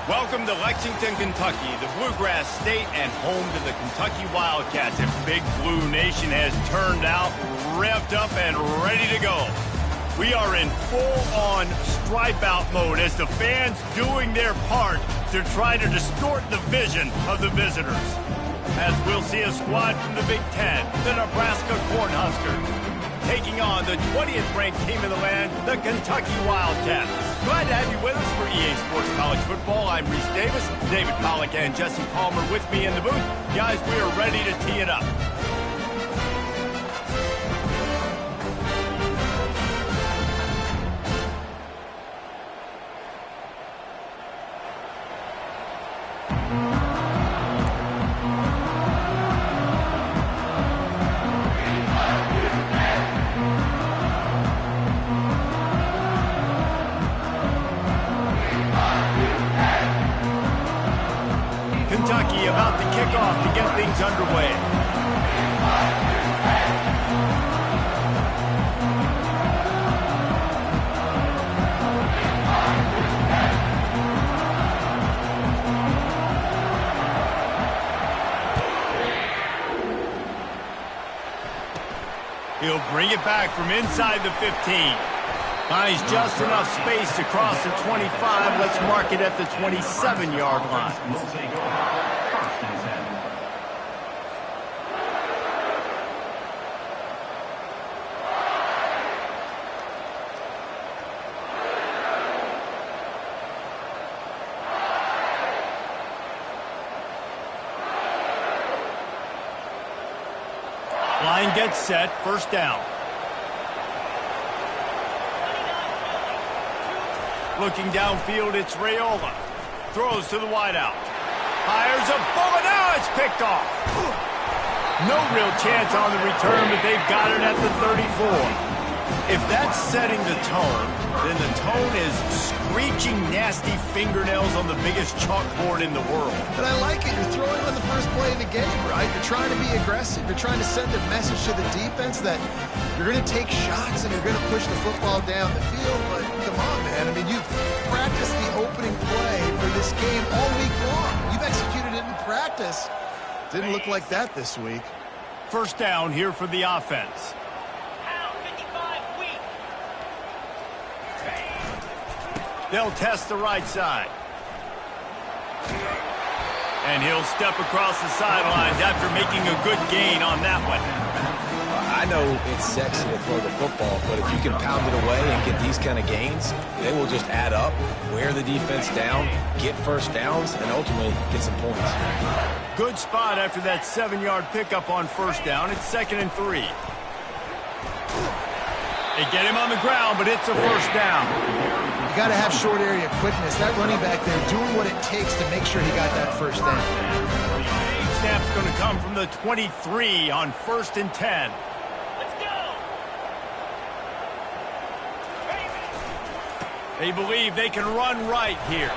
Welcome to Lexington, Kentucky, the Bluegrass State and home to the Kentucky Wildcats. And Big Blue Nation has turned out, revved up, and ready to go. We are in full-on stripe-out mode as the fans doing their part to try to distort the vision of the visitors. As we'll see a squad from the Big Ten, the Nebraska Cornhuskers, taking on the 20th ranked team in the land, the Kentucky Wildcats. Glad to have you with us for EA Sports College Football. I'm Reese Davis, David Pollack and Jesse Palmer with me in the booth. Guys, we are ready to tee it up. Kentucky about to kick off to get things underway. He'll bring it back from inside the 15. Finds just enough space to cross the 25. Let's mark it at the 27-yard line. Line gets set, first down. Looking downfield, it's Raiola. Throws to the wideout. Fires a bullet. Now it's picked off. No real chance on the return, but they've got it at the 34. If that's setting the tone, then the tone is screeching nasty fingernails on the biggest chalkboard in the world. But I like it. You're throwing on the first play of the game, right? You're trying to be aggressive. You're trying to send a message to the defense that you're going to take shots and you're going to push the football down the field. But come on, man. I mean, you've practiced the opening play for this game all week long. You've executed it in practice. Didn't look like that this week. First down here for the offense. They'll test the right side. And he'll step across the sidelines after making a good gain on that one. I know it's sexy to throw the football, but if you can pound it away and get these kind of gains, they will just add up, wear the defense down, get first downs, and ultimately get some points. Good spot after that 7-yard pickup on first down. It's 2nd and 3. They get him on the ground, but it's a first down. You got to have short area quickness. That running back there doing what it takes to make sure he got that first down. Snap's going to come from the 23 on 1st and 10. Let's go. They believe they can run right here.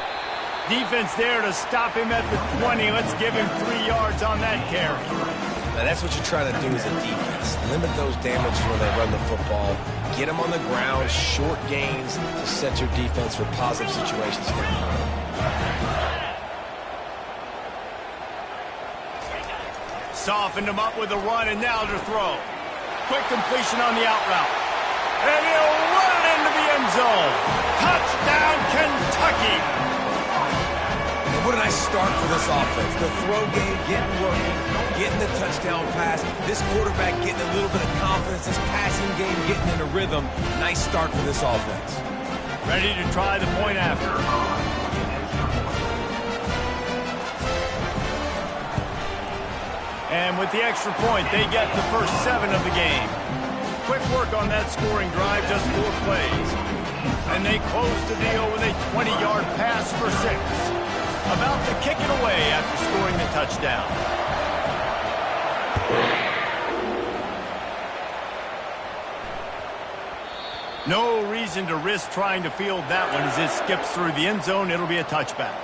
Defense there to stop him at the 20. Let's give him 3 yards on that carry. Now that's what you're trying to do as a defense. Limit those damages when they run the football. Get them on the ground, short gains to set your defense for positive situations down the road. Softened him up with a run, and now to throw. Quick completion on the out route. And he'll run it into the end zone. Touchdown, Kentucky! And what a nice start for this offense. The throw game getting working, getting the touchdown pass. This quarterback getting a little bit of confidence. This passing game getting in a rhythm. Nice start for this offense. Ready to try the point after. And with the extra point, they get the first 7 of the game. Quick work on that scoring drive, just 4 plays. And they close the deal with a 20-yard pass for 6. About to kick it away after scoring the touchdown. No reason to risk trying to field that one as it skips through the end zone. It'll be a touchback.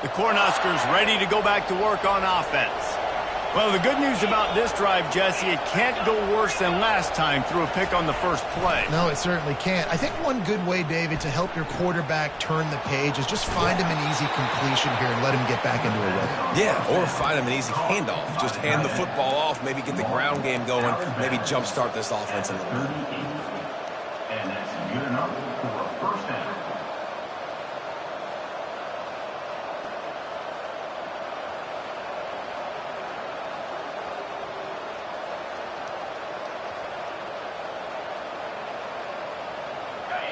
The Cornhuskers ready to go back to work on offense. Well, the good news about this drive, Jesse, it can't go worse than last time through a pick on the first play. No, it certainly can't. I think one good way, David, to help your quarterback turn the page is just find him an easy completion here and let him get back into a rhythm. Yeah, or find him an easy handoff. Just hand the football off, maybe get the ground game going, maybe jumpstart this offense a little bit. And that's good enough for a first down.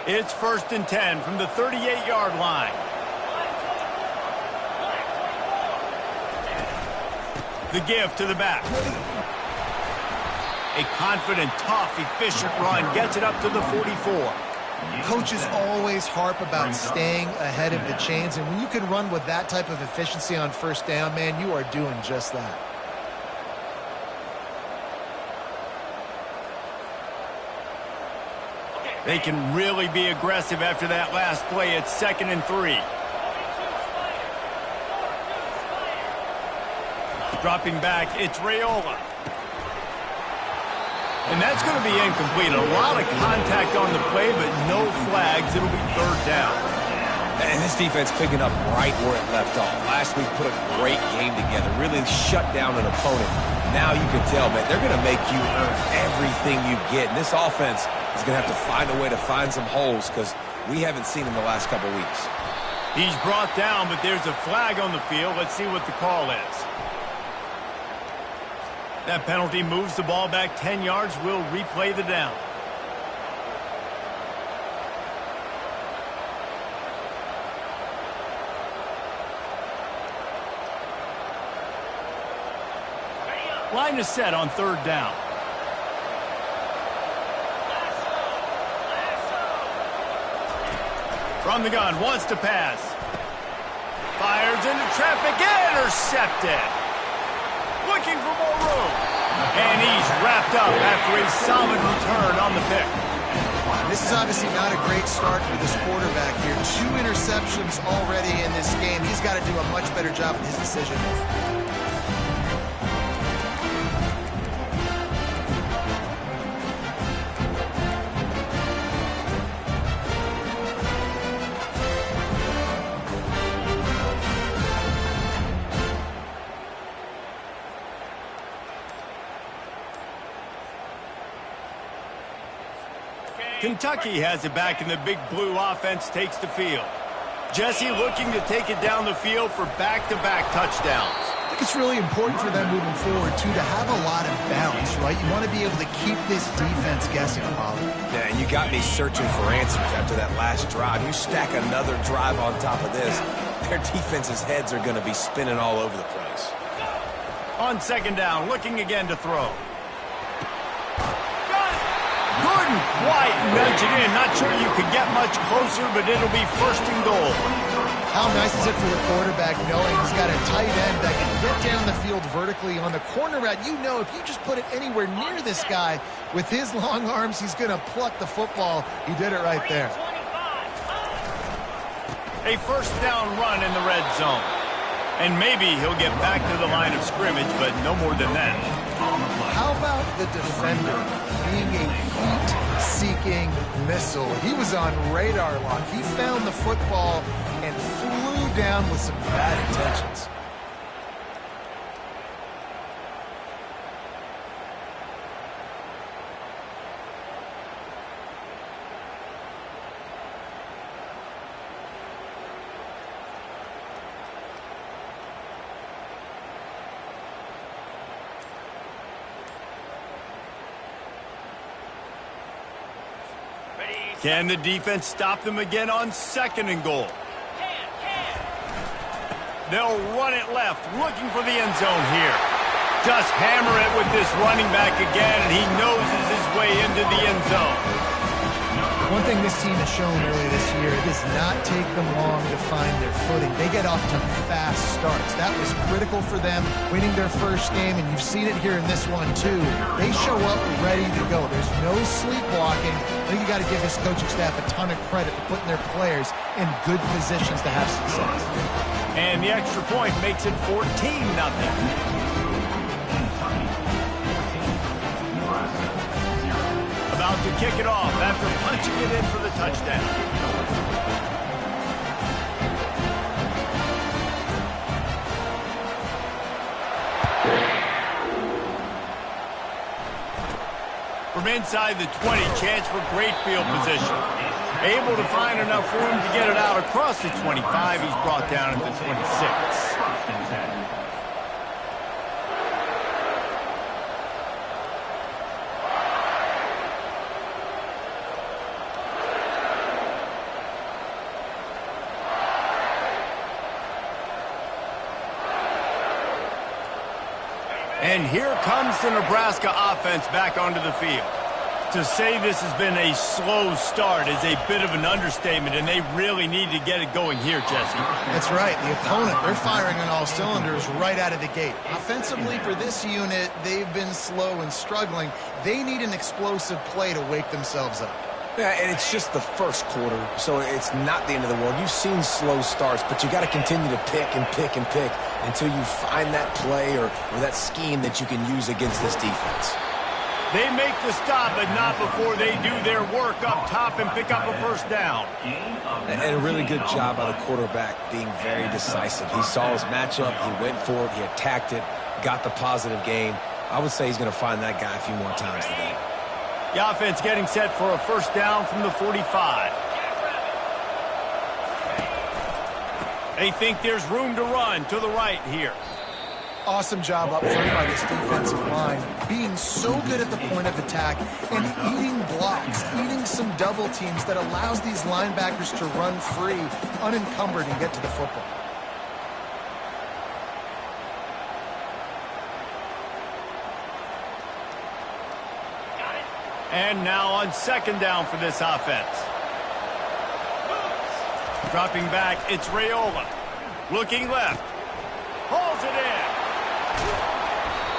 It's 1st and 10 from the 38-yard line. The give to the back. A confident, tough, efficient run gets it up to the 44. Coaches always harp about staying ahead of the chains, and when you can run with that type of efficiency on first down, man, you are doing just that. They can really be aggressive after that last play. It's 2nd and 3. Dropping back, it's Raiola. And that's going to be incomplete. A lot of contact on the play, but no flags. It'll be 3rd down. And this defense picking up right where it left off. Last week put a great game together, really shut down an opponent. Now you can tell, man, they're going to make you earn everything you get. And this offense is going to have to find a way to find some holes because we haven't seen him the last couple weeks. He's brought down, but there's a flag on the field. Let's see what the call is. That penalty moves the ball back 10 yards. We'll replay the down. Line is set on 3rd down. From the gun, wants to pass. Fires into traffic, intercepted. Looking for more room. And he's wrapped up after a solid return on the pick. This is obviously not a great start for this quarterback here. 2 interceptions already in this game. He's got to do a much better job with his decision. Kentucky has it back, and the big blue offense takes the field. Jesse looking to take it down the field for back-to-back touchdowns. I think it's really important for them moving forward, too, to have a lot of bounce, right? You want to be able to keep this defense guessing, Polly. Yeah, and you got me searching for answers after that last drive. You stack another drive on top of this, their defense's heads are going to be spinning all over the place. On 2nd down, looking again to throw. Couldn't quite nudge it in. Not sure you could get much closer, but it'll be 1st and goal. How nice is it for the quarterback knowing he's got a tight end that can get down the field vertically on the corner route? You know if you just put it anywhere near this guy with his long arms, he's going to pluck the football. He did it right there. A 1st down run in the red zone. And maybe he'll get back to the line of scrimmage, but no more than that. How about the defender being a heat-seeking missile? He was on radar lock. He found the football and flew down with some bad intentions. Can the defense stop them again on 2nd and goal? They'll run it left, looking for the end zone here. Just hammer it with this running back again, and he noses his way into the end zone. One thing this team has shown early this year, it does not take them long to find their footing. They get off to fast starts. That was critical for them, winning their first game, and you've seen it here in this one too. They show up ready to go. There's no sleepwalking. I think you got to give this coaching staff a ton of credit for putting their players in good positions to have success. And the extra point makes it 14-0. About to kick it off after punching it in for the touchdown. From inside the 20, chance for great field position. Able to find enough room to get it out across the 25. He's brought down at the 26. And here comes the Nebraska offense back onto the field. To say this has been a slow start is a bit of an understatement, and they really need to get it going here, Jesse. That's right. The opponent, they're firing on all cylinders right out of the gate. Offensively, for this unit, they've been slow and struggling. They need an explosive play to wake themselves up. Yeah, and it's just the first quarter, so it's not the end of the world. You've seen slow starts, but you got to continue to pick and pick and pick until you find that play or that scheme that you can use against this defense. They make the stop, but not before they do their work up top and pick up a first down. And a really good job by the quarterback being very decisive. He saw his matchup, he went for it, he attacked it, got the positive gain. I would say he's going to find that guy a few more times today. The offense getting set for a first down from the 45. They think there's room to run to the right here. Awesome job up front by this defensive line, being so good at the point of attack and eating blocks, eating some double teams that allows these linebackers to run free, unencumbered, and get to the football. And now on second down for this offense. Dropping back, it's Raiola. Looking left. Hauls it in.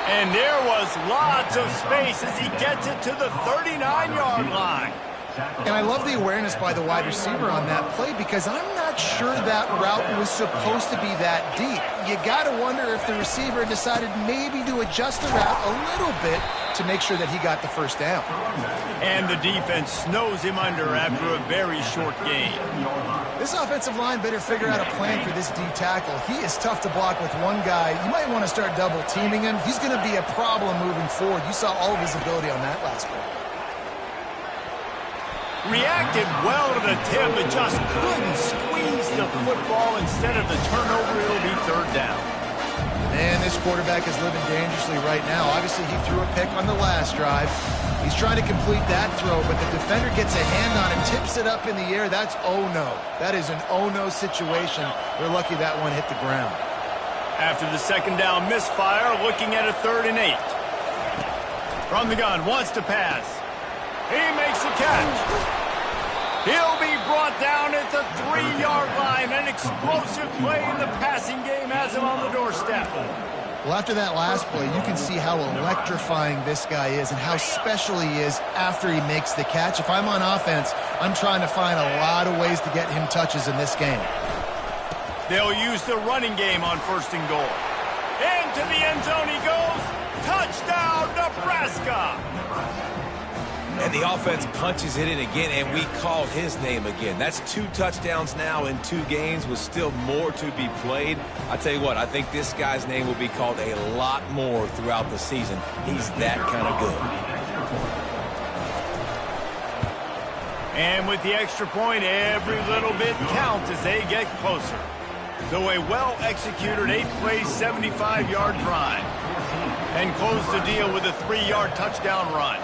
And there was lots of space as he gets it to the 39-yard line. And I love the awareness by the wide receiver on that play because I'm not sure that route was supposed to be that deep. You got to wonder if the receiver decided maybe to adjust the route a little bit to make sure that he got the first down. And the defense snows him under after a very short game. This offensive line better figure out a plan for this D tackle. He is tough to block with one guy. You might want to start double teaming him. He's going to be a problem moving forward. You saw all of his ability on that last play. Reacted well to the tip, but just couldn't squeeze the football. Instead of the turnover, it'll be third down. Man, this quarterback is living dangerously right now. Obviously, he threw a pick on the last drive. He's trying to complete that throw, but the defender gets a hand on it, tips it up in the air. That's oh-no. That is an oh-no situation. They're lucky that one hit the ground. After the second down misfire, looking at a 3rd and 8. From the gun, wants to pass. He makes the catch. He'll be brought down at the 3-yard line. An explosive play in the passing game has him on the doorstep. Well, after that last play, you can see how electrifying this guy is and how special he is after he makes the catch. If I'm on offense, I'm trying to find a lot of ways to get him touches in this game. They'll use the running game on 1st and goal. Into the end zone he goes. Touchdown, Nebraska! And the offense punches it in again, and we call his name again. That's 2 touchdowns now in 2 games with still more to be played. I tell you what, I think this guy's name will be called a lot more throughout the season. He's that kind of good. And with the extra point, every little bit counts as they get closer. So a well-executed 8-play, 75-yard drive. And close the deal with a 3-yard touchdown run.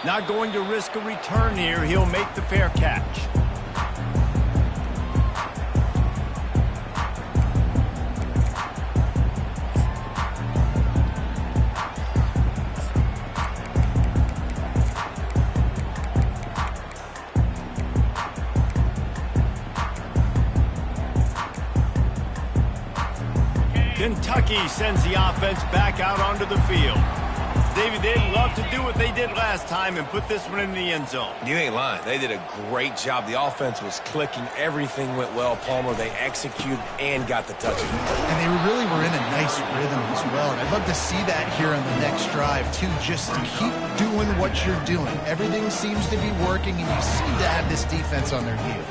Not going to risk a return here. He'll make the fair catch. Kentucky sends the offense back out onto the field. David, they'd love to do what they did last time and put this one in the end zone. You ain't lying. They did a great job. The offense was clicking. Everything went well, Palmer. They executed and got the touchdown. And they really were in a nice rhythm as well. And I'd love to see that here on the next drive, too. Just keep doing what you're doing. Everything seems to be working, and you seem to have this defense on their heels.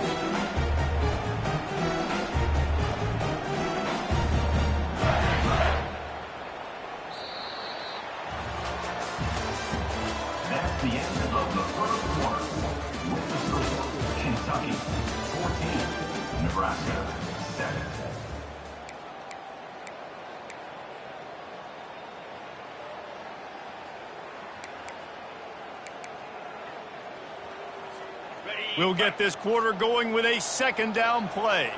That's the end of the first quarter. With the score, Kentucky 14, Nebraska 7. We'll get this quarter going with a second down play.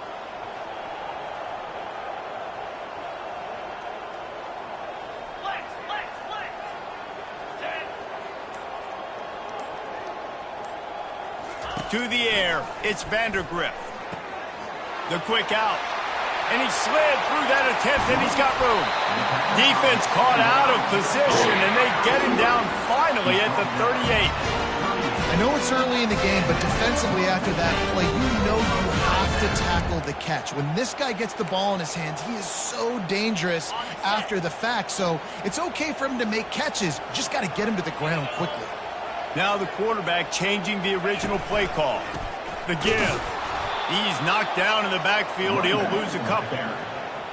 To the air, it's Vandergriff. The quick out. And he slid through that attempt, and he's got room. Defense caught out of position, and they get him down finally at the 38. I know it's early in the game, but defensively after that play, you know you have to tackle the catch. When this guy gets the ball in his hands, he is so dangerous after the fact. So it's okay for him to make catches. You just got to get him to the ground quickly. Now the quarterback changing the original play call. The give. He's knocked down in the backfield. He'll lose a couple.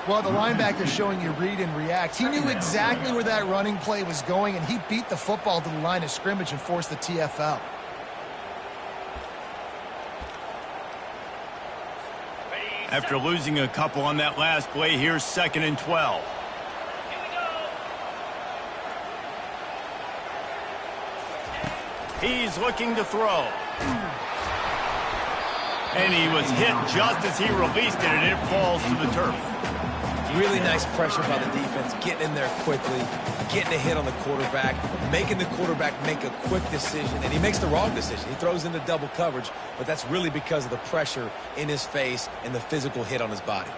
Well, the linebacker showing you read and react. He knew exactly where that running play was going, and he beat the football to the line of scrimmage and forced the TFL. After losing a couple on that last play, here's 2nd and 12. He's looking to throw. And he was hit just as he released it, and it falls to the turf. Really nice pressure by the defense, getting in there quickly, getting a hit on the quarterback, making the quarterback make a quick decision, and he makes the wrong decision. He throws into double coverage, but that's really because of the pressure in his face and the physical hit on his body.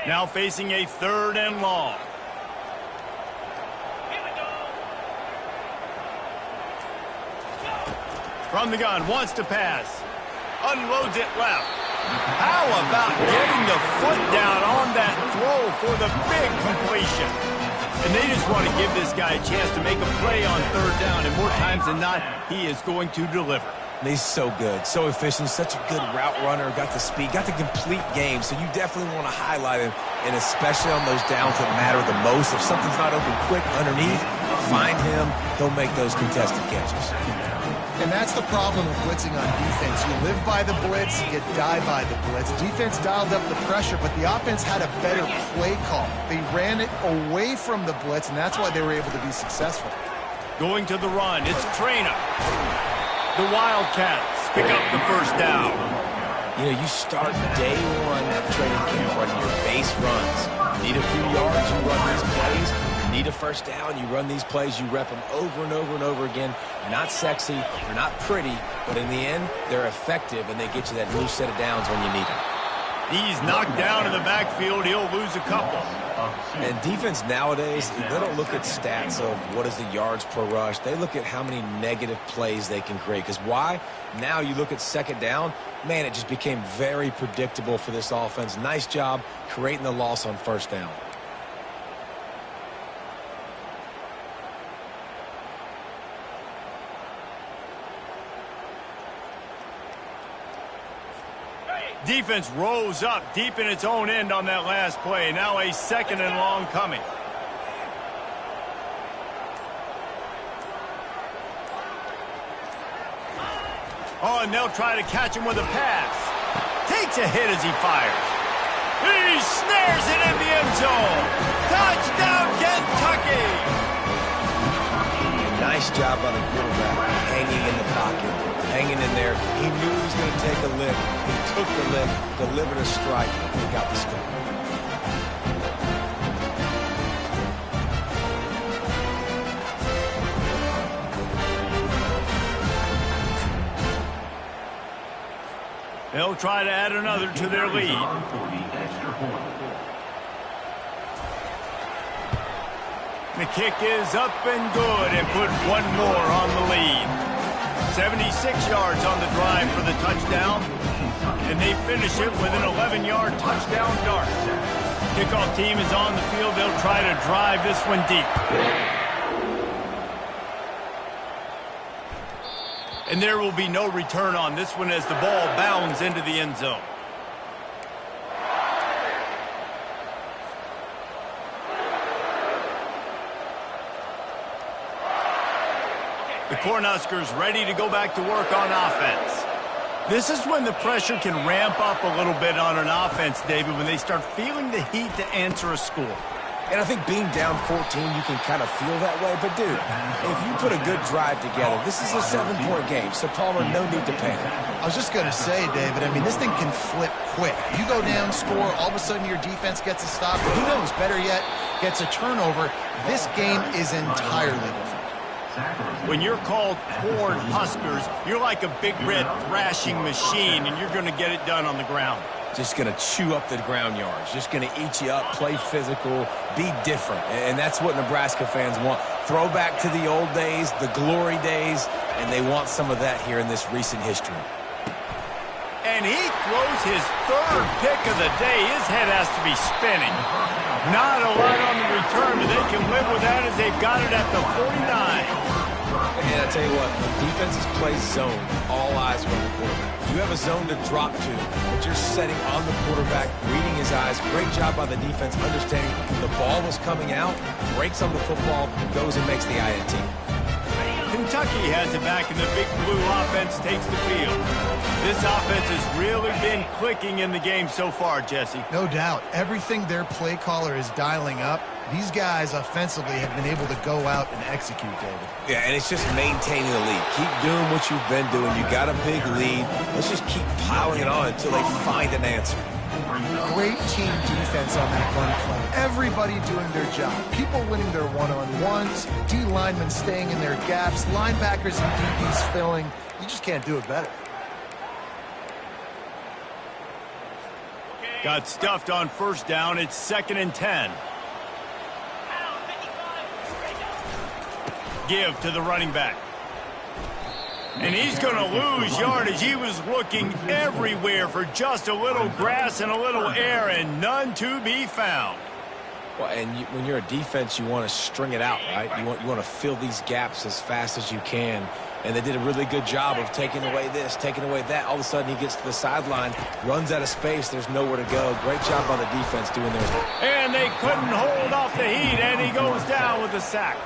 Now facing a 3rd and long. From the gun, wants to pass. Unloads it left. How about getting the foot down on that throw for the big completion? And they just want to give this guy a chance to make a play on 3rd down, and more times than not, he is going to deliver. He's so good, so efficient, such a good route runner, got the speed, got the complete game, so you definitely want to highlight him, and especially on those downs that matter the most. If something's not open quick underneath, find him, he'll make those contested catches. And that's the problem with blitzing on defense. You live by the blitz, you die by the blitz. Defense dialed up the pressure, but the offense had a better play call. They ran it away from the blitz, and that's why they were able to be successful. Going to the run, it's Trainer. The Wildcats pick up the 1st down. You know, you start day one at training camp running your base runs. Need a few yards, you run these plays. Need a 1st down, you run these plays, you rep them over and over and over again. They're not sexy, they're not pretty, but in the end, they're effective, and they get you that new set of downs when you need them. He's knocked down in the backfield. He'll lose a couple. And defense nowadays, they don't look at stats of what is the yards per rush. They look at how many negative plays they can create. Because why? Now you look at 2nd down, man, it just became very predictable for this offense. Nice job creating the loss on 1st down. Defense rose up deep in its own end on that last play. Now a 2nd and long coming. Oh, and they'll try to catch him with a pass. Takes a hit as he fires. He snares it in the end zone. Touchdown, Kentucky! Nice job by the quarterback, hanging in the pocket, hanging in there. He knew he was going to take a lick. He took the lick, delivered a strike, and got the score. They'll try to add another to their lead. The kick is up and good and put one more on the lead. 76 yards on the drive for the touchdown, and they finish it with an 11-yard touchdown dart. Kickoff team is on the field. They'll try to drive this one deep. And there will be no return on this one as the ball bounds into the end zone. The Cornhuskers ready to go back to work on offense. This is when the pressure can ramp up a little bit on an offense, David, when they start feeling the heat to answer a score. And I think being down 14, you can kind of feel that way. But, dude, if you put a good drive together, this is a 7-point game. So, Palmer, no need to panic. I was just going to say, David, I mean, this thing can flip quick. You go down, score, all of a sudden your defense gets a stop. Who knows, better yet, gets a turnover. This game is entirely different. When you're called Cornhuskers, you're like a big red thrashing machine, and you're going to get it done on the ground. Just going to chew up the ground yards. Just going to eat you up, play physical, be different. And that's what Nebraska fans want. Throw back to the old days, the glory days, and they want some of that here in this recent history. And he throws his third pick of the day. His head has to be spinning. Not a lot on the return, but they can live with that as they've got it at the 49. And I tell you what, when defenses play zone, all eyes are on the quarterback. You have a zone to drop to, but you're setting on the quarterback, reading his eyes. Great job by the defense, understanding the ball was coming out, breaks on the football, goes and makes the INT. Kentucky has it back, and the Big Blue offense takes the field. This offense has really been clicking in the game so far, Jesse. No doubt. Everything their play caller is dialing up, these guys offensively have been able to go out and execute, David. Yeah, and it's just maintaining the lead. Keep doing what you've been doing. You got a big lead. Let's just keep piling it on until they find an answer. Great team defense on that run play. Everybody doing their job. People winning their one-on-ones, D linemen staying in their gaps, linebackers and DBs filling. You just can't do it better. Got stuffed on first down. It's 2nd and 10. Give to the running back. And he's going to lose yardage. He was looking everywhere for just a little grass and a little air, and none to be found. Well, and when you're a defense, you want to string it out, right? You want to fill these gaps as fast as you can. And they did a really good job of taking away this, taking away that. All of a sudden, he gets to the sideline, runs out of space. There's nowhere to go. Great job by the defense doing theirs. And they couldn't hold off the heat, and he goes down with a sack.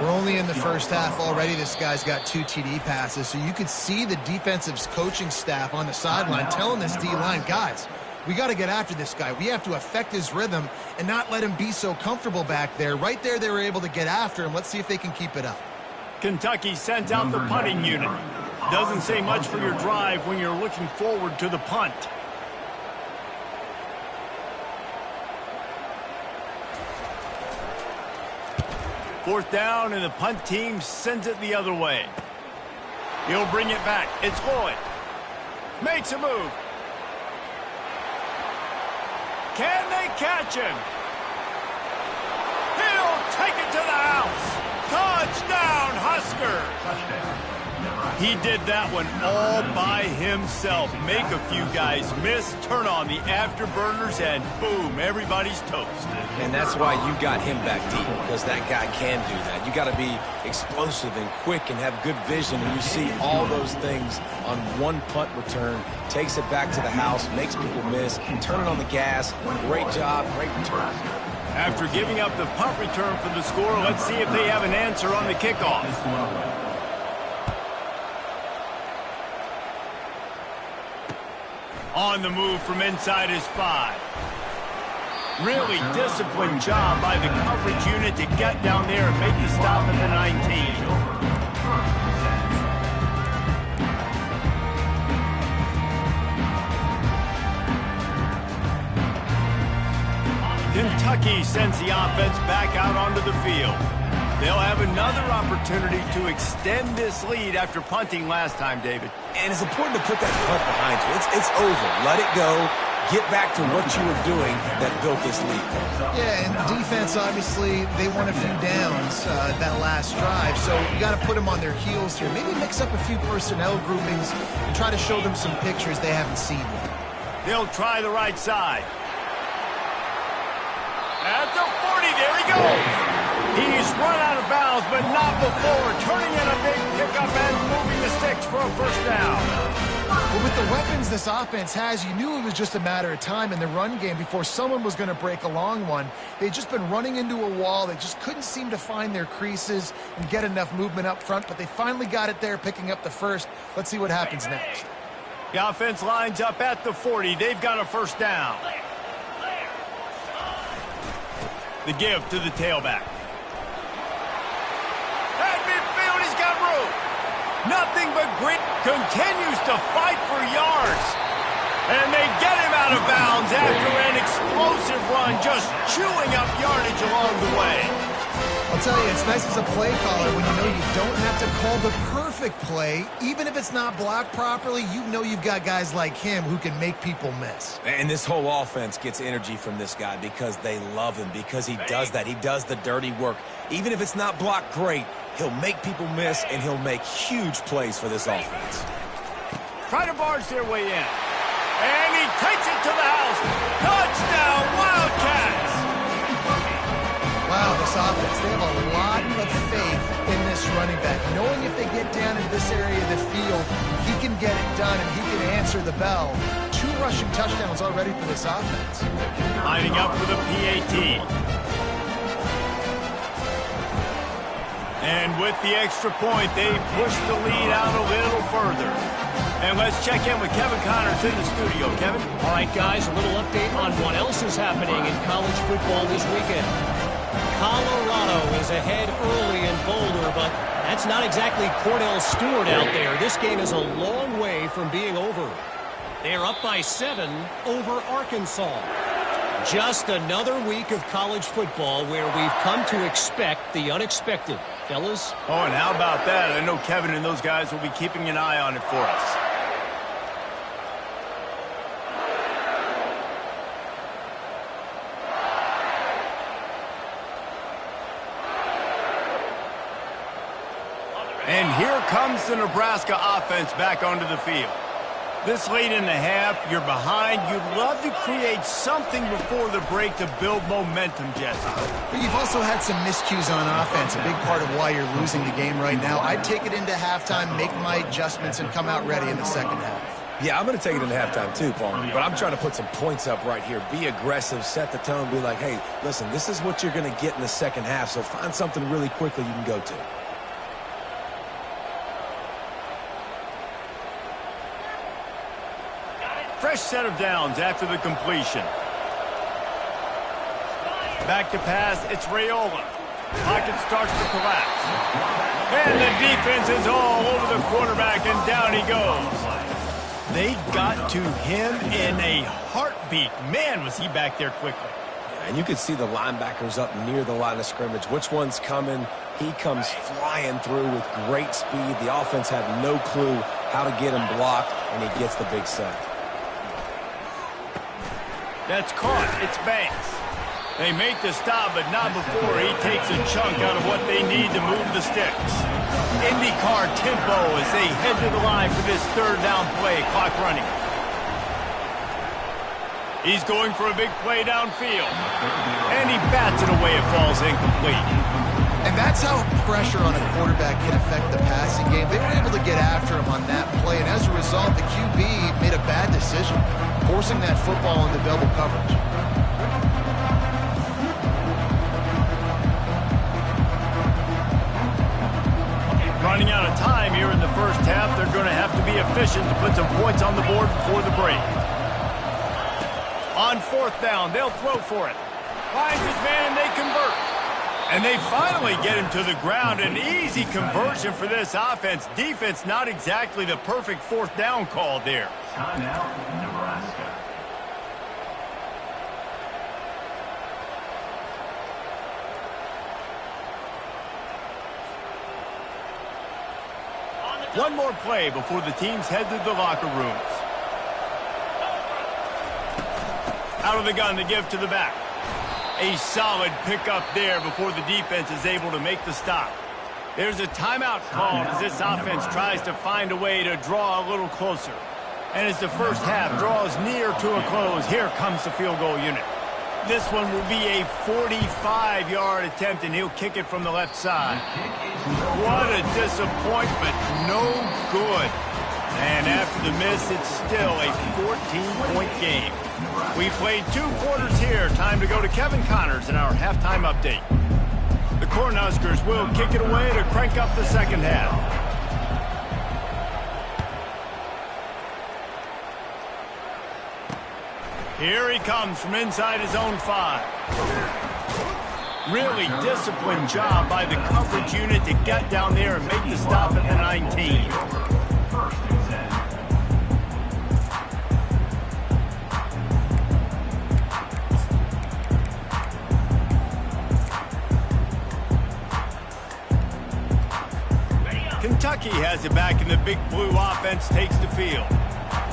We're only in the first half already. This guy's got 2 TD passes, so you could see the defensive coaching staff on the sideline telling this D-line, guys, we got to get after this guy. We have to affect his rhythm and not let him be so comfortable back there. Right there, they were able to get after him. Let's see if they can keep it up. Kentucky sent out the punting unit. Doesn't say much for your drive when you're looking forward to the punt. Fourth down, and the punt team sends it the other way. He'll bring it back. It's Lloyd. Makes a move. Can they catch him? He'll take it to the house. Touchdown, Huskers. He did that one all by himself. Make a few guys miss, turn on the afterburners, and boom, everybody's toast. And that's why you got him back deep, because that guy can do that. You got to be explosive and quick and have good vision, and you see all those things on one punt return. Takes it back to the house, makes people miss, turning on the gas. Great job, great return. After giving up the punt return for the score, let's see if they have an answer on the kickoff. On the move from inside his 5. Really disciplined job by the coverage unit to get down there and make the stop at the 19. Kentucky sends the offense back out onto the field. They'll have another opportunity to extend this lead after punting last time, David. And it's important to put that punt behind you. It's over. Let it go. Get back to what you were doing that built this lead. Yeah, and defense, obviously, they won a few downs that last drive, so you got to put them on their heels here. Maybe mix up a few personnel groupings and try to show them some pictures they haven't seen yet. They'll try the right side. At the 40, there he goes. He's run out of bounds, but not before turning in a big pickup and moving the sticks for a first down. Well, with the weapons this offense has, you knew it was just a matter of time in the run game before someone was going to break a long one. They'd just been running into a wall. They just couldn't seem to find their creases and get enough movement up front, but they finally got it there, picking up the first. Let's see what happens next. The offense lines up at the 40. They've got a first down. The give to the tailback. At midfield, he's got room. Nothing but grit. Continues to fight for yards. And they get him out of bounds after an explosive run, just chewing up yardage along the way. I'll tell you, it's nice as a play caller when you know you don't have to call the perfect play. Even if it's not blocked properly, you know you've got guys like him who can make people miss. And this whole offense gets energy from this guy because they love him, because he does that. He does the dirty work. Even if it's not blocked great, he'll make people miss, and he'll make huge plays for this offense. Try to barge their way in. And he takes it to the house. Touchdown, Wildcats! Wow, this offense, they have a lot of faith in this running back. Knowing if they get down in this area of the field, he can get it done and he can answer the bell. 2 rushing touchdowns already for this offense. Lining up for the PAT. And with the extra point, they push the lead out a little further. And let's check in with Kevin Connors in the studio. Kevin? All right, guys, a little update on what else is happening in college football this weekend. Colorado is ahead early in Boulder, but that's not exactly Cordell Stewart out there. This game is a long way from being over. They're up by 7 over Arkansas. Just another week of college football where we've come to expect the unexpected. Fellas? Oh, and how about that? I know Kevin and those guys will be keeping an eye on it for us. And here comes the Nebraska offense back onto the field. This late in the half, you're behind. You'd love to create something before the break to build momentum, Jesse. But you've also had some miscues on offense, a big part of why you're losing the game right now. I'd take it into halftime, make my adjustments, and come out ready in the second half. Yeah, I'm going to take it into halftime too, Paul. But I'm trying to put some points up right here. Be aggressive, set the tone, be like, hey, listen, this is what you're going to get in the second half, so find something really quickly you can go to. Fresh set of downs after the completion. Back to pass, it's Raiola. Pocket starts to collapse. And the defense is all over the quarterback, and down he goes. They got to him in a heartbeat. Man, was he back there quickly. Yeah, and you could see the linebackers up near the line of scrimmage. Which one's coming? He comes flying through with great speed. The offense had no clue how to get him blocked, and he gets the big sack. That's caught. It's Banks. They make the stop, but not before he takes a chunk out of what they need to move the sticks. IndyCar tempo as they head to the line for this third down play. Clock running. He's going for a big play downfield. And he bats it away. It falls incomplete. And that's how pressure on a quarterback can affect the passing game. They were able to get after him on that play, and as a result, the QB made a bad decision, forcing that football into double coverage. Running out of time here in the first half, they're going to have to be efficient to put some points on the board before the break. On 4th down, they'll throw for it. Finds his man, and they convert. And they finally get him to the ground. An easy conversion for this offense. Defense, not exactly the perfect 4th down call there. Timeout, Nebraska. One more play before the teams head to the locker rooms. Out of the gun to give to the back. A solid pickup there before the defense is able to make the stop. There's a timeout called as this offense tries to find a way to draw a little closer. And as the first half draws near to a close, here comes the field goal unit. This one will be a 45-yard attempt, and he'll kick it from the left side. What a disappointment. No good. And after the miss, it's still a 14-point game. We played 2 quarters here. Time to go to Kevin Connors in our halftime update. The Cornhuskers will kick it away to crank up the second half. Here he comes from inside his own 5. Really disciplined job by the coverage unit to get down there and make the stop at the 19. Kentucky has it back, and the Big Blue offense takes the field.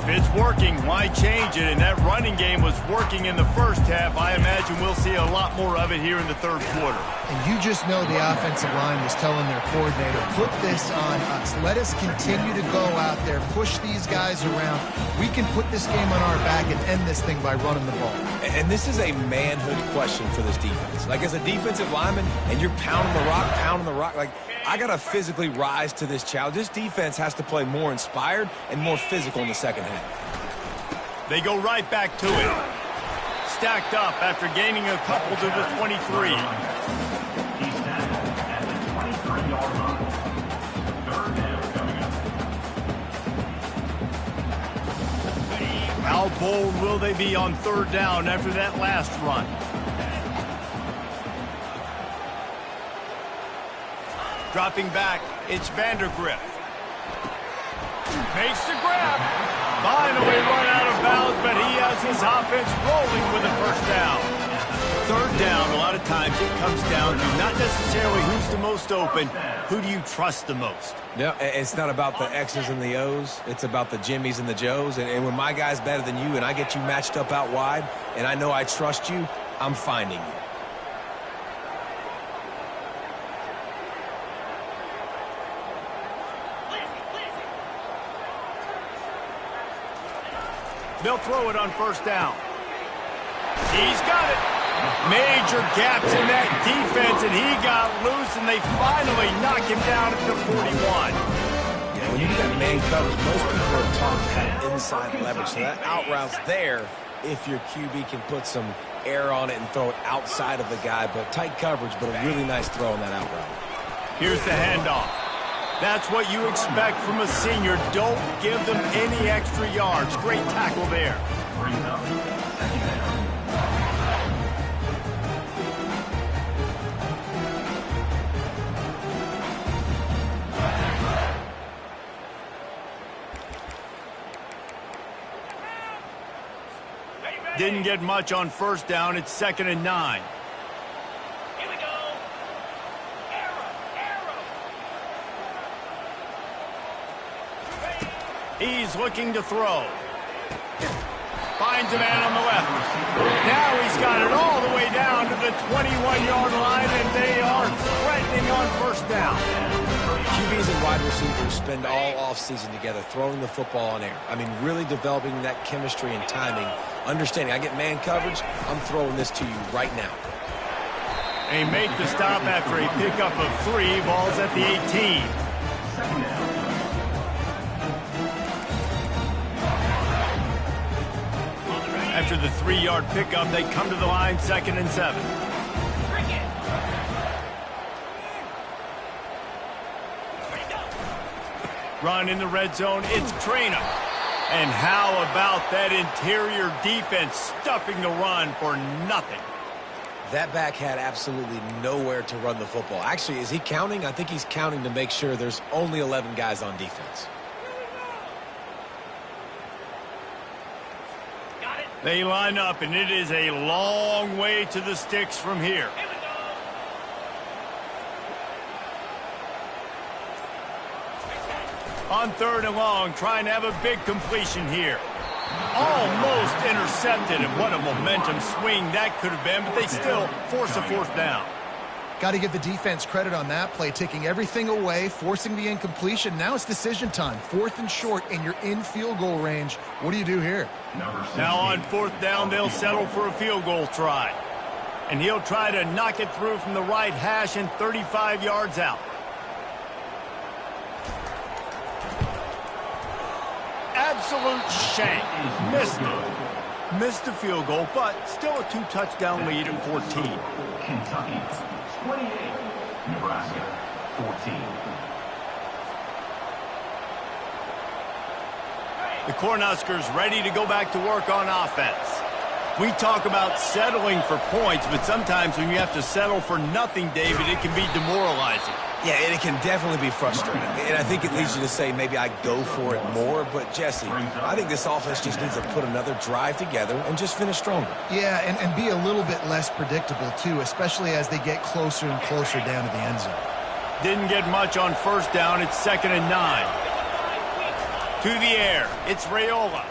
If it's working, why change it? And that running game was working in the first half. I imagine we'll see a lot more of it here in the third quarter. And you just know the offensive line was telling their coordinator, put this on us. Let us continue to go out there, push these guys around. We can put this game on our back and end this thing by running the ball. And this is a manhood question for this defense. Like, as a defensive lineman, and you're pounding the rock, like, I got to physically rise to this challenge. This defense has to play more inspired and more physical in the second half. They go right back to it. Stacked up after gaining a couple to the 23. He's tackled at the 23-yard line. Third down coming up. How bold will they be on third down after that last run? Dropping back, it's Vandergrift. Makes the grab. Finally run out of bounds, but he has his offense rolling with a first down. Third down, a lot of times it comes down to not necessarily who's the most open, who do you trust the most? No, it's not about the X's and the O's. It's about the Jimmies and the Joes. And when my guy's better than you and I get you matched up out wide and I know I trust you, I'm finding you. They'll throw it on first down. He's got it. Major gaps in that defense, and he got loose, and they finally knock him down at the 41. Yeah, when you get that man coverage, most people are taught to have inside leverage. So that out route's there if your QB can put some air on it and throw it outside of the guy. But tight coverage, but a really nice throw on that out route. Here's the handoff. That's what you expect from a senior. Don't give them any extra yards. Great tackle there. Brings up second down. Didn't get much on first down. It's 2nd and 9. Here we go. He's looking to throw. Finds a man on the left. Now he's got it all the way down to the 21-yard line, and they are threatening on first down. QBs and wide receivers spend all offseason together throwing the football on air. I mean, really developing that chemistry and timing. Understanding, I get man coverage, I'm throwing this to you right now. They make the stop after a pickup of 3. Ball's at the 18. Second down. After the 3-yard pickup, they come to the line, 2nd and 7. Run in the red zone, it's Traina. And how about that interior defense stuffing the run for nothing? That back had absolutely nowhere to run the football. Actually, is he counting? I think he's counting to make sure there's only 11 guys on defense. They line up, and it is a long way to the sticks from here. On 3rd and long, trying to have a big completion here. Almost intercepted, and what a momentum swing that could have been, but they still force a 4th down. Got to give the defense credit on that play, taking everything away, forcing the incompletion. Now it's decision time. 4th and short, and you're in field goal range. What do you do here? Now on 4th down, they'll settle for a field goal try. And he'll try to knock it through from the right hash and 35 yards out. Absolute shank. Missed it. Missed the field goal, but still a 2-touchdown lead at 14. Kentucky 28, Nebraska 14. The Cornhuskers ready to go back to work on offense. We talk about settling for points, but sometimes when you have to settle for nothing, David, it can be demoralizing. Yeah, and it can definitely be frustrating. And I think it leads you to say maybe I go for it more. But, Jesse, I think this offense just needs to put another drive together and just finish stronger. Yeah, and be a little bit less predictable, too, especially as they get closer and closer down to the end zone. Didn't get much on 1st down. It's 2nd and 9. To the air. It's Raiola.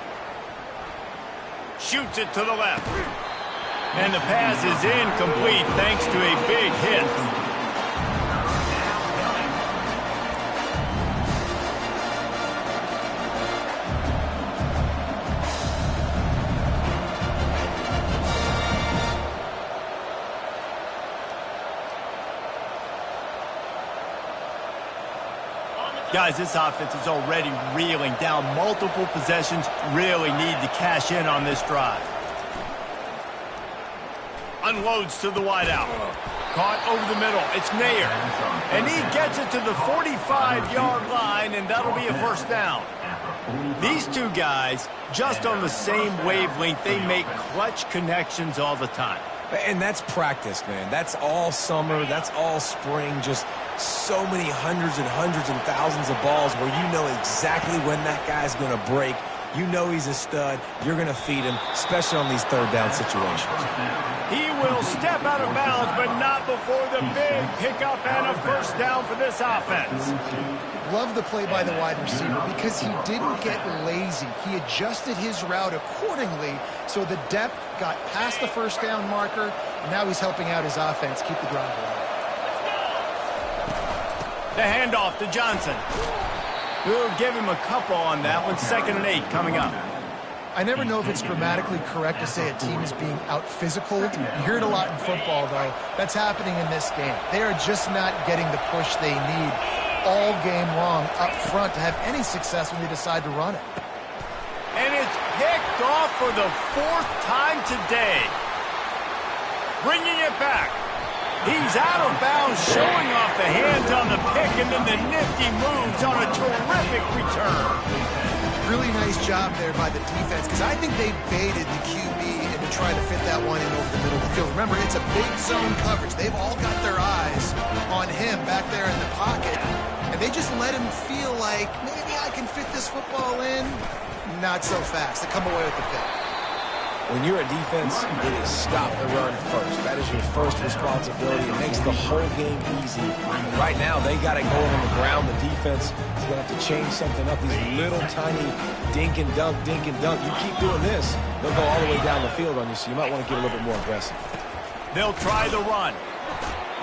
Shoots it to the left. And the pass is incomplete thanks to a big hit. Guys, this offense is already reeling down multiple possessions. Really need to cash in on this drive. Unloads to the wideout. Caught over the middle. It's Nair. And he gets it to the 45-yard line, and that'll be a 1st down. These two guys, just on the same wavelength, they make clutch connections all the time. And that's practice, man. That's all summer. That's all spring. Just so many hundreds and thousands of balls where you know exactly when that guy's going to break. You know he's a stud. You're going to feed him, especially on these 3rd down situations. He will step out of bounds, but not before the big pickup and a 1st down for this offense. Love the play by the wide receiver because he didn't get lazy. He adjusted his route accordingly, so the depth got past the 1st down marker, and now he's helping out his offense keep the drive alive. The handoff to Johnson. We'll give him a couple on that one. 2nd and 8 coming up. I never know if it's grammatically correct to say a team is being out-physicaled. You hear it a lot in football, though. That's happening in this game. They are just not getting the push they need all game long up front to have any success when they decide to run it. And it's picked off for the 4th time today. Bringing it back. He's out of bounds, showing off the hands on the pick, and then the nifty moves on a terrific return. Really nice job there by the defense, because I think they baited the QB into trying to fit that one in over the middle of the field. Remember, it's a big zone coverage. They've all got their eyes on him back there in the pocket, and they just let him feel like, maybe I can fit this football in. Not so fast. They come away with the pick. When you're a defense, it is stop the run first. That is your first responsibility. It makes the whole game easy. And right now, they got it going on the ground. The defense is going to have to change something up. These little tiny dink and dunk, dink and dunk. You keep doing this, they'll go all the way down the field on you, so you might want to get a little bit more aggressive. They'll try the run.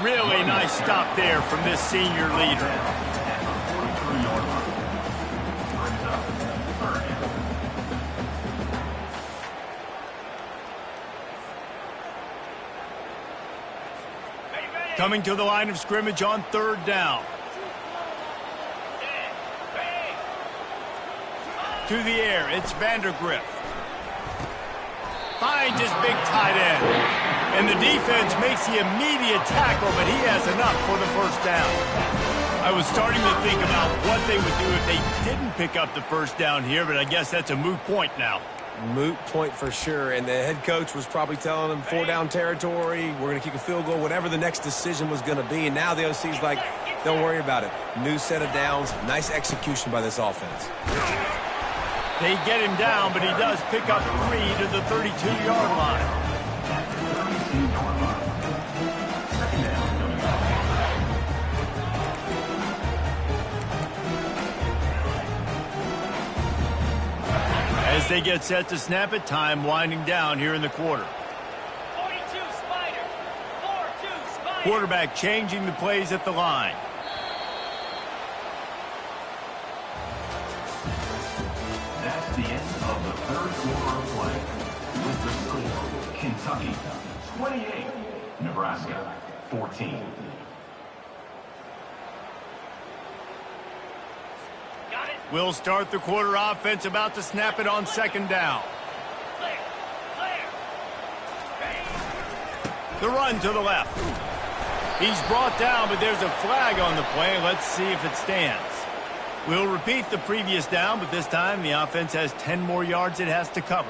Really nice stop there from this senior leader. Coming to the line of scrimmage on 3rd down. To the air, it's Vandergrift. Finds his big tight end. And the defense makes the immediate tackle, but he has enough for the 1st down. I was starting to think about what they would do if they didn't pick up the 1st down here, but I guess that's a moot point now. Moot point for sure, and the head coach was probably telling them 4-down territory, we're going to kick a field goal, whatever the next decision was going to be, and now the OC's like, don't worry about it. New set of downs, nice execution by this offense. They get him down, but he does pick up 3 to the 32-yard line. As they get set to snap it, time winding down here in the quarter. 42 Spider. 4-2 Spider. Quarterback changing the plays at the line. That's the end of the third quarter of play. With the score, Kentucky 28, Nebraska 14. Got it. We'll start the quarter offense, about to snap it on second down. Clear. Clear. Ready. The run to the left. He's brought down, but there's a flag on the play. Let's see if it stands. We'll repeat the previous down, but this time the offense has 10 more yards it has to cover.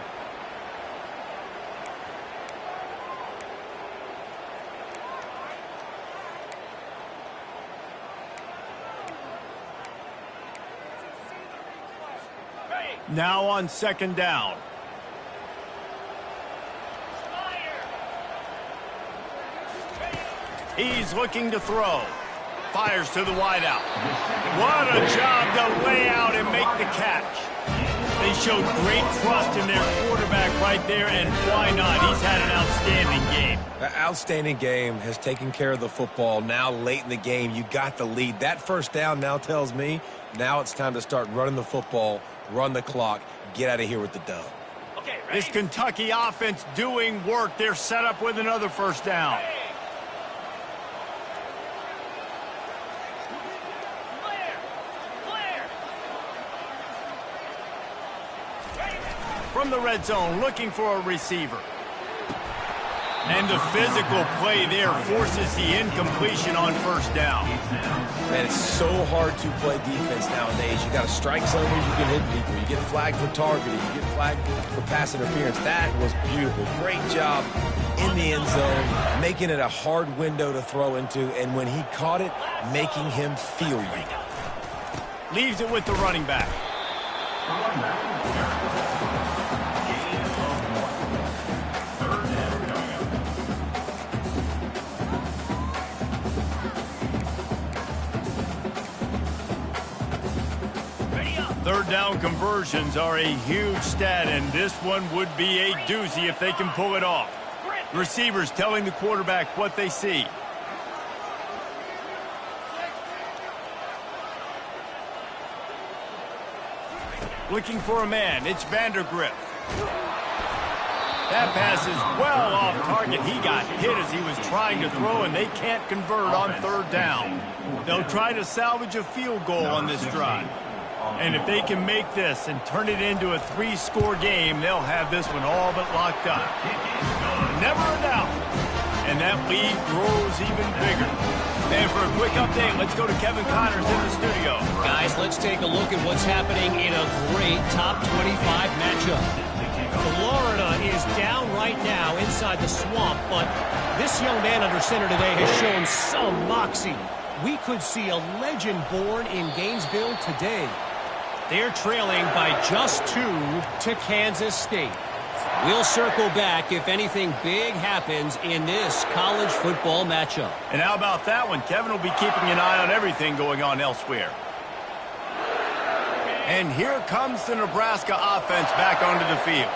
Ready. Now on second down. Spider. He's looking to throw. Fires to the wideout. What a job to lay out and make the catch. They showed great trust in their quarterback right there, and why not? He's had an outstanding game. That outstanding game has taken care of the football. Now late in the game, you got the lead. That first down now tells me now it's time to start running the football, run the clock, get out of here with the dub. Okay, ready. This Kentucky offense doing work. They're set up with another first down. Clear. Clear. Ready. From the red zone, looking for a receiver. And the physical play there forces the incompletion on first down. Man, it's so hard to play defense nowadays. You got to strike zones, you can hit people. You get flagged for targeting, you get flagged for pass interference. That was beautiful. Great job in the end zone, making it a hard window to throw into, and when he caught it, making him feel you. Leaves it with the running back. Third down conversions are a huge stat, and this one would be a doozy if they can pull it off. Receivers telling the quarterback what they see. Looking for a man. It's Vandergrift. That pass is well off target. He got hit as he was trying to throw, and they can't convert on third down. They'll try to salvage a field goal on this drive. And if they can make this and turn it into a 3-score game, they'll have this one all but locked up. Never a doubt. And that lead grows even bigger. And for a quick update, let's go to Kevin Connors in the studio. Guys, let's take a look at what's happening in a great top 25 matchup. Florida is down right now inside the swamp, but this young man under center today has shown some moxie. We could see a legend born in Gainesville today. They're trailing by just 2 to Kansas State. We'll circle back if anything big happens in this college football matchup. And how about that one? Kevin will be keeping an eye on everything going on elsewhere. And here comes the Nebraska offense back onto the field.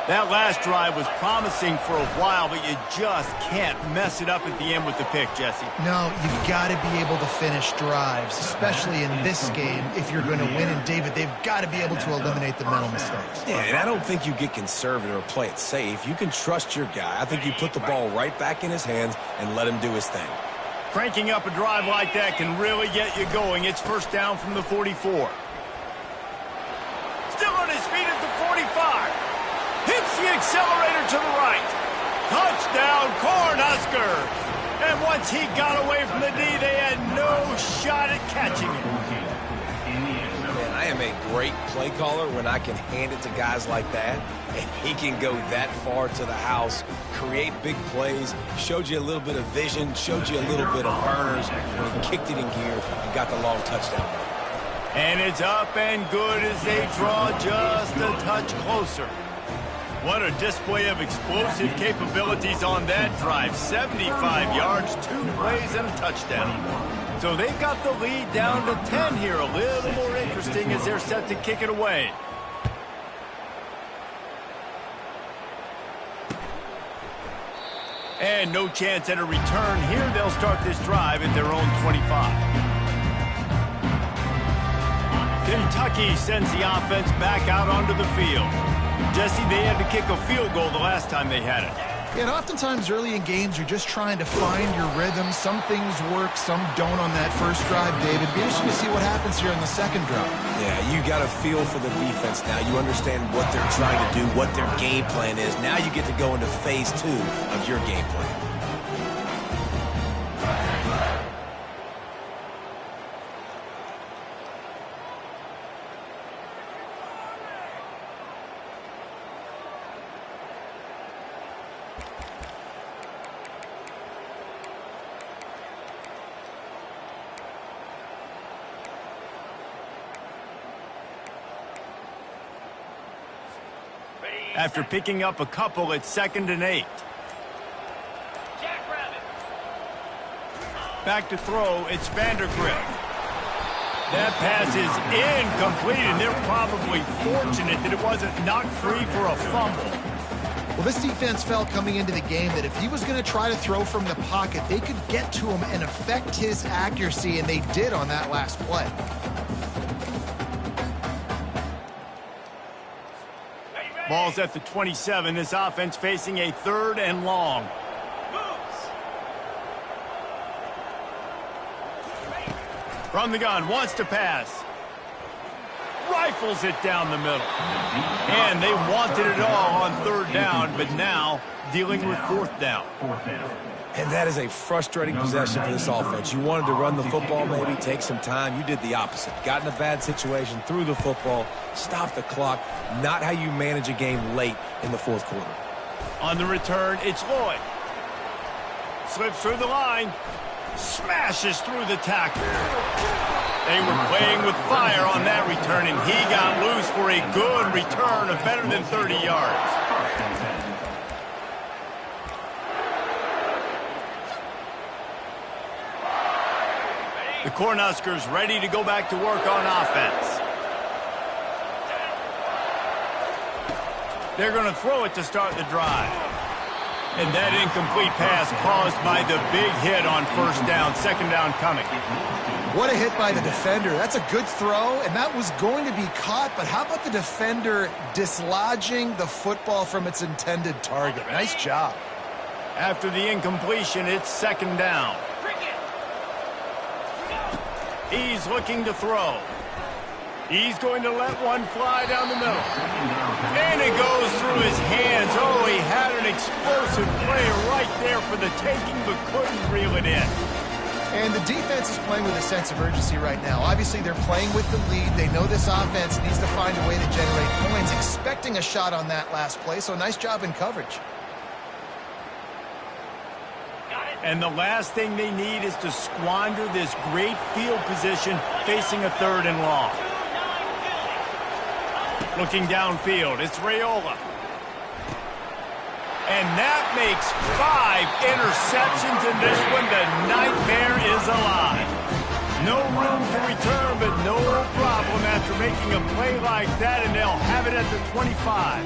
That last drive was promising for a while, but you just can't mess it up at the end with the pick, Jesse. No, you've got to be able to finish drives, especially in this game. If you're going to win, and David, they've got to be able to eliminate the mental mistakes. Yeah, and I don't think you get conservative or play it safe. You can trust your guy. I think you put the ball right back in his hands and let him do his thing. Cranking up a drive like that can really get you going. It's first down from the 44. Still on his feet at the 45. Hits the accelerator to the right. Touchdown, Cornhuskers. And once he got away from the D, they had no shot at catching it. Man, I am a great play caller when I can hand it to guys like that, and he can go that far to the house, create big plays, showed you a little bit of vision, showed you a little bit of burners, when he kicked it in gear and got the long touchdown. And it's up and good as they draw just a touch closer. What a display of explosive capabilities on that drive. 75 yards, 2 plays, and a touchdown. So they've got the lead down to 10 here. A little more interesting as they're set to kick it away. And no chance at a return here. They'll start this drive at their own 25. Kentucky sends the offense back out onto the field. Jesse, they had to kick a field goal the last time they had it. Yeah, and oftentimes early in games, you're just trying to find your rhythm. Some things work, some don't on that first drive, David. Be interesting to see what happens here in the second drive. Yeah, you got a feel for the defense now. You understand what they're trying to do, what their game plan is. Now you get to go into phase 2 of your game plan. After picking up a couple, it's 2nd and 8. Jackrabbit. Back to throw, it's Vandergrift. That pass is incomplete, and they're probably fortunate that it wasn't knocked free for a fumble. Well, this defense felt coming into the game that if he was going to try to throw from the pocket, they could get to him and affect his accuracy, and they did on that last play. Ball's at the 27. This offense facing a 3rd and long. From the gun, wants to pass. Rifles it down the middle. And they wanted it all on 3rd down, but now dealing with 4th down. And that is a frustrating possession for this offense. You wanted to run the football, maybe take some time. You did the opposite. Got in a bad situation, threw the football, stopped the clock. Not how you manage a game late in the 4th quarter. On the return, it's Lloyd. Slips through the line. Smashes through the tackle. They were playing with fire on that return, and he got loose for a good return of better than 30 yards. The Cornhuskers ready to go back to work on offense. They're going to throw it to start the drive. And that incomplete pass caused by the big hit on 1st down, 2nd down coming. What a hit by the defender. That's a good throw, and that was going to be caught, but how about the defender dislodging the football from its intended target? Nice job. After the incompletion, it's 2nd down. He's looking to throw. He's going to let one fly down the middle. And it goes through his hands. Oh, he had an explosive play right there for the taking, but couldn't reel it in. And the defense is playing with a sense of urgency right now. Obviously, they're playing with the lead. They know this offense needs to find a way to generate points, expecting a shot on that last play, so nice job in coverage. And the last thing they need is to squander this great field position facing a 3rd and long. Looking downfield, it's Raiola. And that makes 5 interceptions in this one. The nightmare is alive. No room to return, but no problem after making a play like that, and they'll have it at the 25.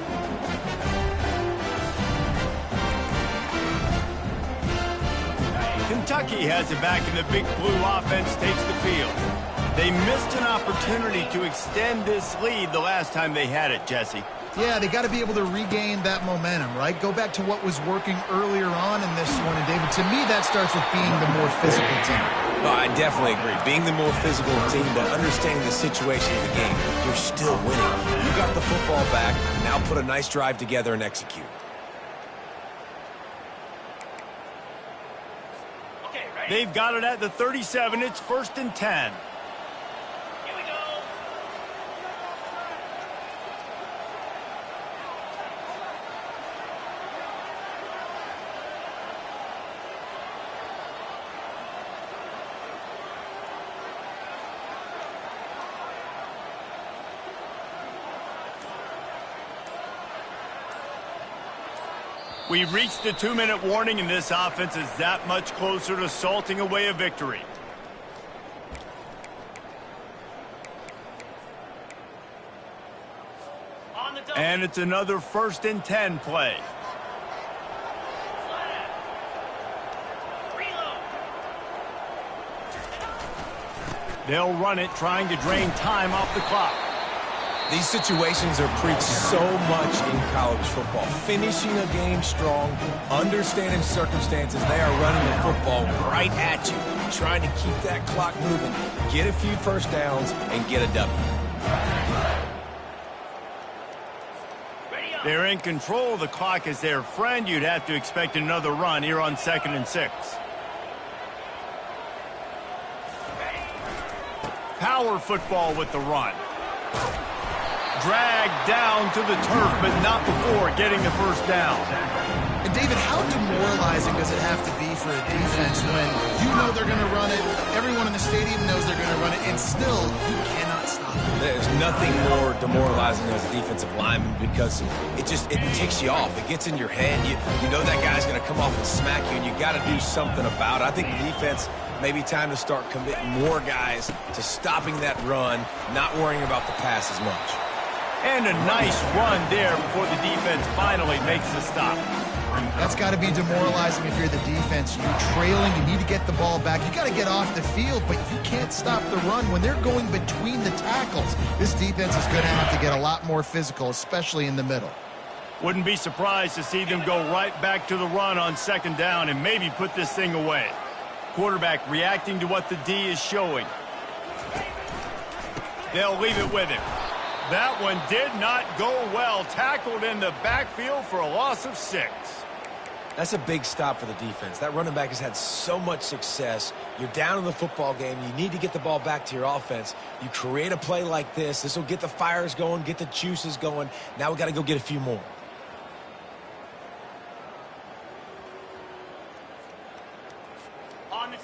Kentucky has it back, and the Big Blue offense takes the field. They missed an opportunity to extend this lead the last time they had it, Jesse. Yeah, they got to be able to regain that momentum, right? Go back to what was working earlier on in this one. And, David, to me, that starts with being the more physical team. No, I definitely agree. Being the more physical team, but understanding the situation of the game, you're still winning. You got the football back. Now put a nice drive together and execute. Okay, ready? They've got it at the 37. It's 1st and 10. Here we go. We've reached the 2-minute warning, and this offense is that much closer to salting away a victory. On the double. And it's another 1st and 10 play. They'll run it, trying to drain time off the clock. These situations are preached so much in college football. Finishing a game strong, understanding circumstances. They are running the football right at you, trying to keep that clock moving, get a few first downs, and get a W. They're in control of the clock as their friend. You'd have to expect another run here on 2nd and 6. Power football with the run. Dragged down to the turf, but not before getting the first down. And David, how demoralizing does it have to be for a defense when you know they're going to run it, everyone in the stadium knows they're going to run it, and still you cannot stop it? There's nothing more demoralizing as a defensive lineman because it ticks you off. It gets in your head. You know that guy's going to come off and smack you, and you got to do something about it. I think the defense maybe time to start committing more guys to stopping that run, not worrying about the pass as much. And a nice run there before the defense finally makes the stop. That's got to be demoralizing if you're the defense. You're trailing, you need to get the ball back. You got to get off the field, but you can't stop the run. When they're going between the tackles, this defense is going to have to get a lot more physical, especially in the middle. Wouldn't be surprised to see them go right back to the run on 2nd down and maybe put this thing away. Quarterback reacting to what the D is showing. They'll leave it with him. That one did not go well. Tackled in the backfield for a loss of 6. That's a big stop for the defense. That running back has had so much success. You're down in the football game. You need to get the ball back to your offense. You create a play like this. This will get the fires going, get the juices going. Now we got to go get a few more.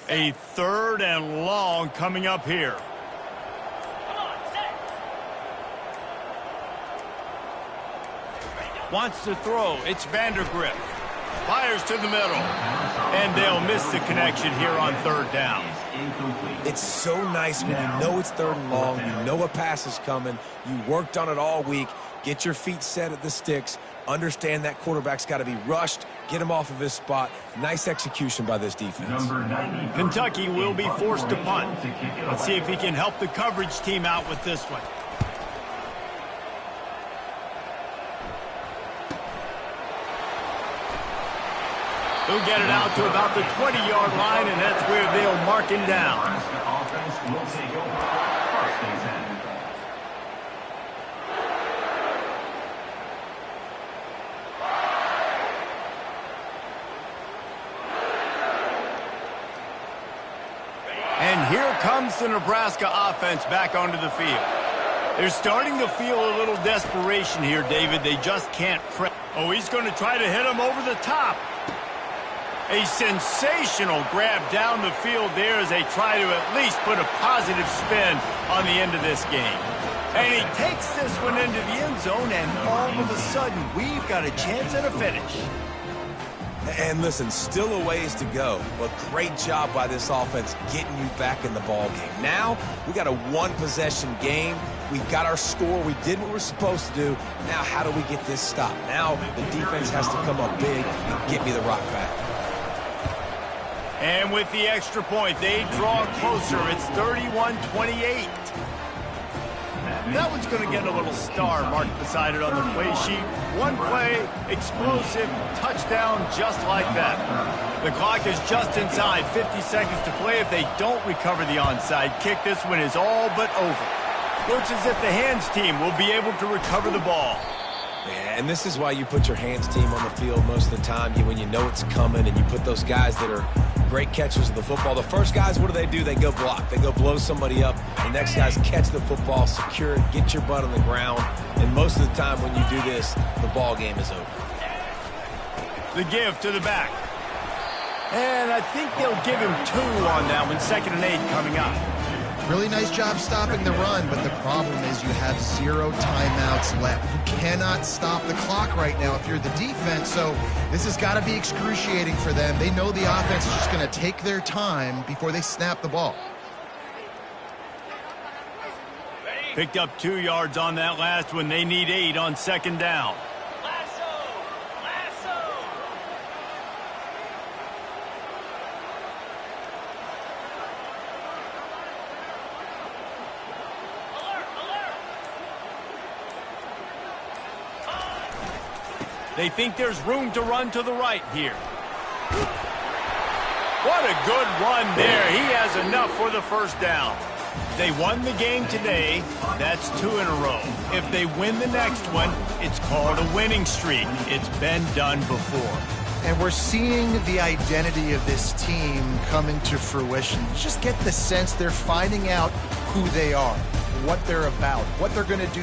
A 3rd and long coming up here. Wants to throw. It's Vandergrift. Fires to the middle. And they'll miss the connection here on 3rd down. It's so nice when you know it's 3rd and long. You know a pass is coming. You worked on it all week. Get your feet set at the sticks. Understand that quarterback's got to be rushed. Get him off of his spot. Nice execution by this defense. Kentucky will be forced to punt. Let's see if he can help the coverage team out with this one. He'll get it out to about the 20-yard line, and that's where they'll mark him down. And here comes the Nebraska offense back onto the field. They're starting to feel a little desperation here, David. They just can't press. Oh, he's going to try to hit him over the top. A sensational grab down the field there as they try to at least put a positive spin on the end of this game. And he takes this one into the end zone, and all of a sudden, we've got a chance at a finish. And listen, still a ways to go, but great job by this offense getting you back in the ball game. Now, we got a one-possession game. We got our score. We did what we're supposed to do. Now, how do we get this stop? Now, the defense has to come up big and get me the rock back. And with the extra point, they draw closer. It's 31-28. That one's going to get a little star marked beside it on the play sheet. One play, explosive, touchdown just like that. The clock is just inside 50 seconds to play. If they don't recover the onside kick, this one is all but over. Looks as if the hands team will be able to recover the ball. Yeah, and this is why you put your hands team on the field most of the time when you know it's coming, and you put those guys that are great catchers of the football. The first guys, what do? They go block. They go blow somebody up. The next guys catch the football, secure it, get your butt on the ground. And most of the time when you do this, the ball game is over. The give to the back. And I think they'll give him 2 on that one. 2nd and 8 coming up. Really nice job stopping the run, but the problem is you have 0 timeouts left. You cannot stop the clock right now if you're the defense, so this has got to be excruciating for them. They know the offense is just going to take their time before they snap the ball. Picked up 2 yards on that last one. They need 8 on 2nd down. They think there's room to run to the right here. What a good run there. He has enough for the first down. They won the game today. That's 2 in a row. If they win the next one, it's called a winning streak. It's been done before. And we're seeing the identity of this team come into fruition. You just get the sense they're finding out who they are, what they're about, what they're going to do